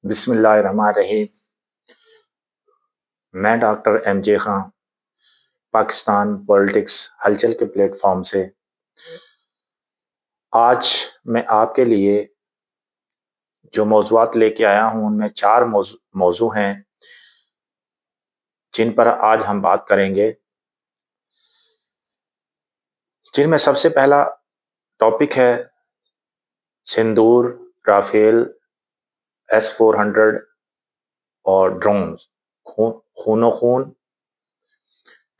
بسم اللہ الرحمن الرحیم۔ میں doctor M J Khan Pakistan politics Halchal کے پلیٹ فارم سے آج میں آپ کے لیے جو موضوعات لے کے آیا ہوں ان میں 4 موضوع ہیں جن پر آج ہم بات کریں گے، جن میں سب سے پہلا ٹاپک ہے سندور، رافیل، S-400 اور ڈرونز، خون و خون۔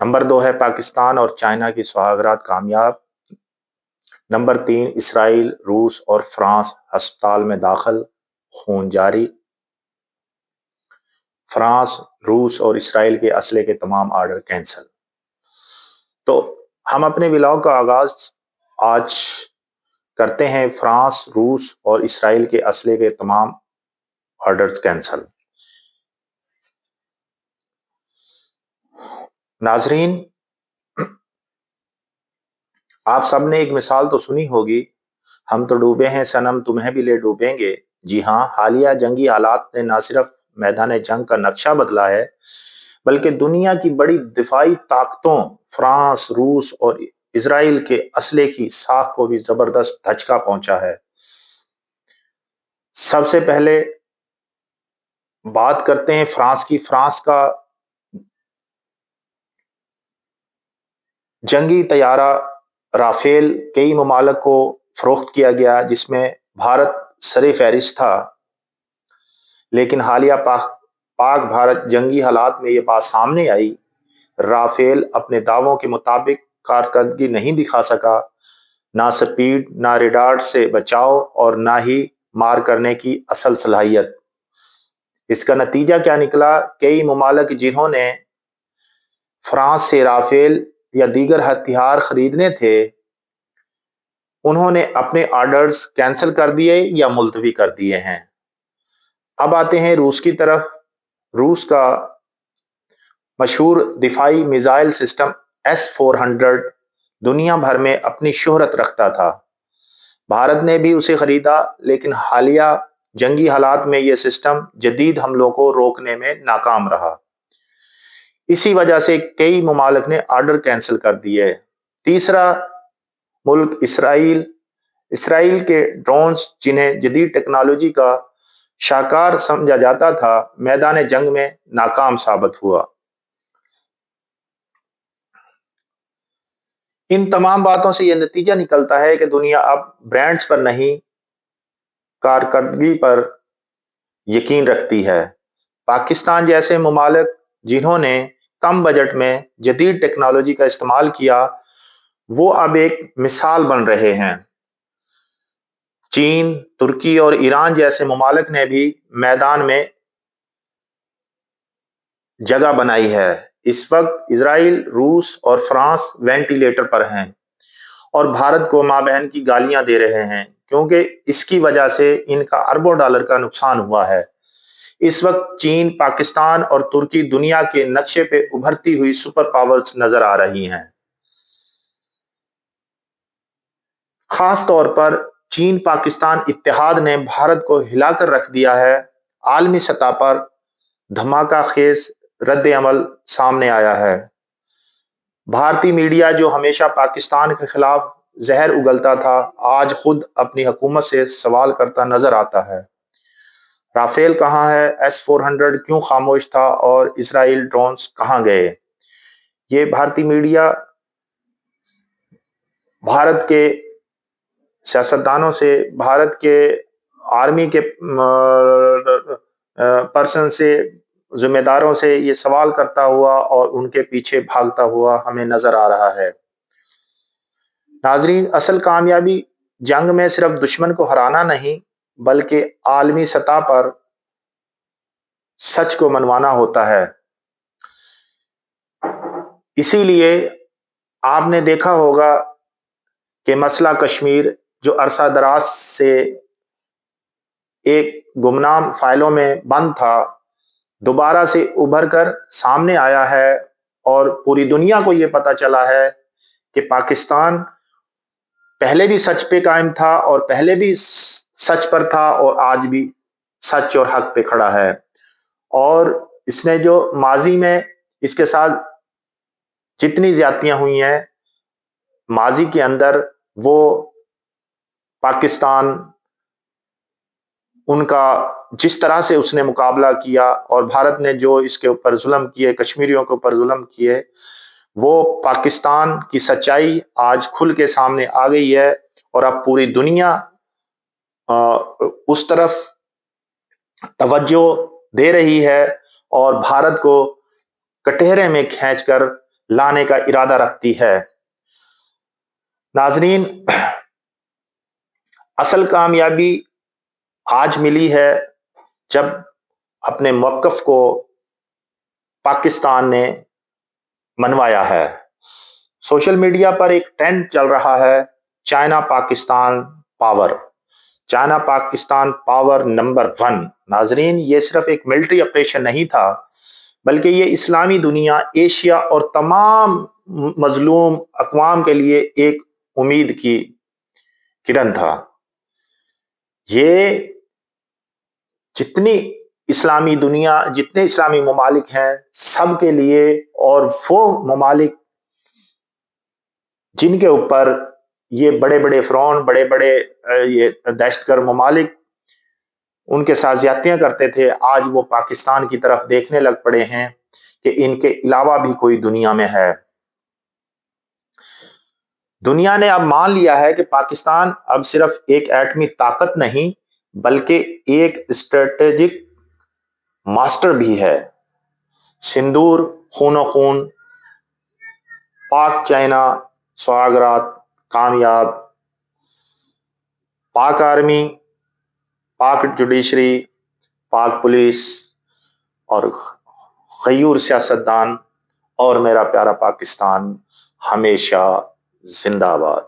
نمبر 2 ہے پاکستان اور چائنا کی سوہاگرات کامیاب۔ نمبر 3 اسرائیل، روس اور فرانس ہسپتال میں داخل، خون جاری۔ فرانس، روس اور اسرائیل کے اسلحے کے تمام آرڈر کینسل۔ تو ہم اپنے ولاگ کا آغاز آج کرتے ہیں فرانس، روس اور اسرائیل کے اسلحے کے تمام آرڈرز کینسل۔ ناظرین، آپ سب نے ایک مثال تو سنی ہوگی، ہم تو ڈوبے ہیں صنم تمہیں بھی لے ڈوبیں گے۔ جی ہاں، حالیہ جنگی حالات نے نہ صرف میدان جنگ کا نقشہ بدلا ہے بلکہ دنیا کی بڑی دفاعی طاقتوں فرانس، روس اور اسرائیل کے اسلحے کی ساکھ کو بھی زبردست دھچکا پہنچا ہے۔ سب سے پہلے بات کرتے ہیں فرانس کی۔ فرانس کا جنگی طیارہ رافیل کئی ممالک کو فروخت کیا گیا جس میں بھارت سر فہرست تھا، لیکن حالیہ پاک بھارت جنگی حالات میں یہ بات سامنے آئی، رافیل اپنے دعووں کے مطابق کارکردگی نہیں دکھا سکا، نہ سپیڈ، نہ ریڈار سے بچاؤ اور نہ ہی مار کرنے کی اصل صلاحیت۔ اس کا نتیجہ کیا نکلا؟ کئی ممالک جنہوں نے فرانس سے رافیل یا دیگر ہتھیار خریدنے تھے، انہوں نے اپنے آرڈرز کینسل کر دیے یا ملتوی کر دیے ہیں۔ اب آتے ہیں روس کی طرف۔ روس کا مشہور دفاعی میزائل سسٹم S-400 دنیا بھر میں اپنی شہرت رکھتا تھا۔ بھارت نے بھی اسے خریدا، لیکن حالیہ جنگی حالات میں یہ سسٹم جدید حملوں کو روکنے میں ناکام رہا۔ اسی وجہ سے کئی ممالک نے آرڈر کینسل کر دیے۔ تیسرا ملک اسرائیل کے ڈرونز، جنہیں جدید ٹیکنالوجی کا شاہکار سمجھا جاتا تھا، میدان جنگ میں ناکام ثابت ہوا۔ ان تمام باتوں سے یہ نتیجہ نکلتا ہے کہ دنیا اب برانڈز پر نہیں، کارکردگی پر یقین رکھتی ہے۔ پاکستان جیسے ممالک جنہوں نے کم بجٹ میں جدید ٹیکنالوجی کا استعمال کیا، وہ اب ایک مثال بن رہے ہیں۔ چین، ترکی اور ایران جیسے ممالک نے بھی میدان میں جگہ بنائی ہے۔ اس وقت اسرائیل، روس اور فرانس وینٹیلیٹر پر ہیں اور بھارت کو ماں بہن کی گالیاں دے رہے ہیں، کیونکہ اس کی وجہ سے ان کا اربوں ڈالر کا نقصان ہوا ہے۔ اس وقت چین، پاکستان اور ترکی دنیا کے نقشے پہ ابھرتی ہوئی سپر پاورز نظر آ رہی ہیں۔ خاص طور پر چین پاکستان اتحاد نے بھارت کو ہلا کر رکھ دیا ہے۔ عالمی سطح پر دھماکہ خیز رد عمل سامنے آیا ہے۔ بھارتی میڈیا جو ہمیشہ پاکستان کے خلاف زہر اگلتا تھا، آج خود اپنی حکومت سے سوال کرتا نظر آتا ہے۔ رافیل کہاں ہے؟ S-400 کیوں خاموش تھا؟ اور اسرائیل ڈرونز کہاں گئے؟ یہ بھارتی میڈیا بھارت کے سیاستدانوں سے، بھارت کے آرمی کے پرسن سے، ذمہ داروں سے یہ سوال کرتا ہوا اور ان کے پیچھے بھاگتا ہوا ہمیں نظر آ رہا ہے۔ ناظرین، اصل کامیابی جنگ میں صرف دشمن کو ہرانا نہیں بلکہ عالمی سطح پر سچ کو منوانا ہوتا ہے۔ اسی لیے آپ نے دیکھا ہوگا کہ مسئلہ کشمیر جو عرصہ دراز سے ایک گمنام فائلوں میں بند تھا، دوبارہ سے ابھر کر سامنے آیا ہے اور پوری دنیا کو یہ پتا چلا ہے کہ پاکستان پہلے بھی سچ پہ قائم تھا اور پہلے بھی سچ پر تھا اور آج بھی سچ اور حق پہ کھڑا ہے، اور اس نے جو ماضی میں اس کے ساتھ جتنی زیادتیاں ہوئی ہیں ماضی کے اندر، وہ پاکستان ان کا جس طرح سے اس نے مقابلہ کیا، اور بھارت نے جو اس کے اوپر ظلم کیے، کشمیریوں کے اوپر ظلم کیے، وہ پاکستان کی سچائی آج کھل کے سامنے آ گئی ہے، اور اب پوری دنیا اس طرف توجہ دے رہی ہے اور بھارت کو کٹہرے میں کھینچ کر لانے کا ارادہ رکھتی ہے۔ ناظرین، اصل کامیابی آج ملی ہے جب اپنے موقف کو پاکستان نے منوایا ہے۔ سوشل میڈیا پر ایک ٹرینڈ چل رہا ہے، China Pakistan power, China Pakistan power number 1۔ ناظرین، یہ صرف ایک ملٹری آپریشن نہیں تھا، بلکہ یہ اسلامی دنیا، ایشیا اور تمام مظلوم اقوام کے لیے ایک امید کی کرن تھا۔ یہ جتنی اسلامی دنیا، جتنے اسلامی ممالک ہیں، سب کے لیے، اور وہ ممالک جن کے اوپر یہ بڑے بڑے فرعون، بڑے بڑے یہ دہشت گرد ممالک ان کے ساتھ زیادتیاں کرتے تھے، آج وہ پاکستان کی طرف دیکھنے لگ پڑے ہیں کہ ان کے علاوہ بھی کوئی دنیا میں ہے۔ دنیا نے اب مان لیا ہے کہ پاکستان اب صرف ایک ایٹمی طاقت نہیں، بلکہ ایک اسٹریٹجک ماسٹر بھی ہے۔ سندور، خون و خون، پاک چائنا سوگرات کامیاب، پاک آرمی، پاک جوڈیشری، پاک پولیس اور غیور سیاستدان، اور میرا پیارا پاکستان ہمیشہ زندہ باد۔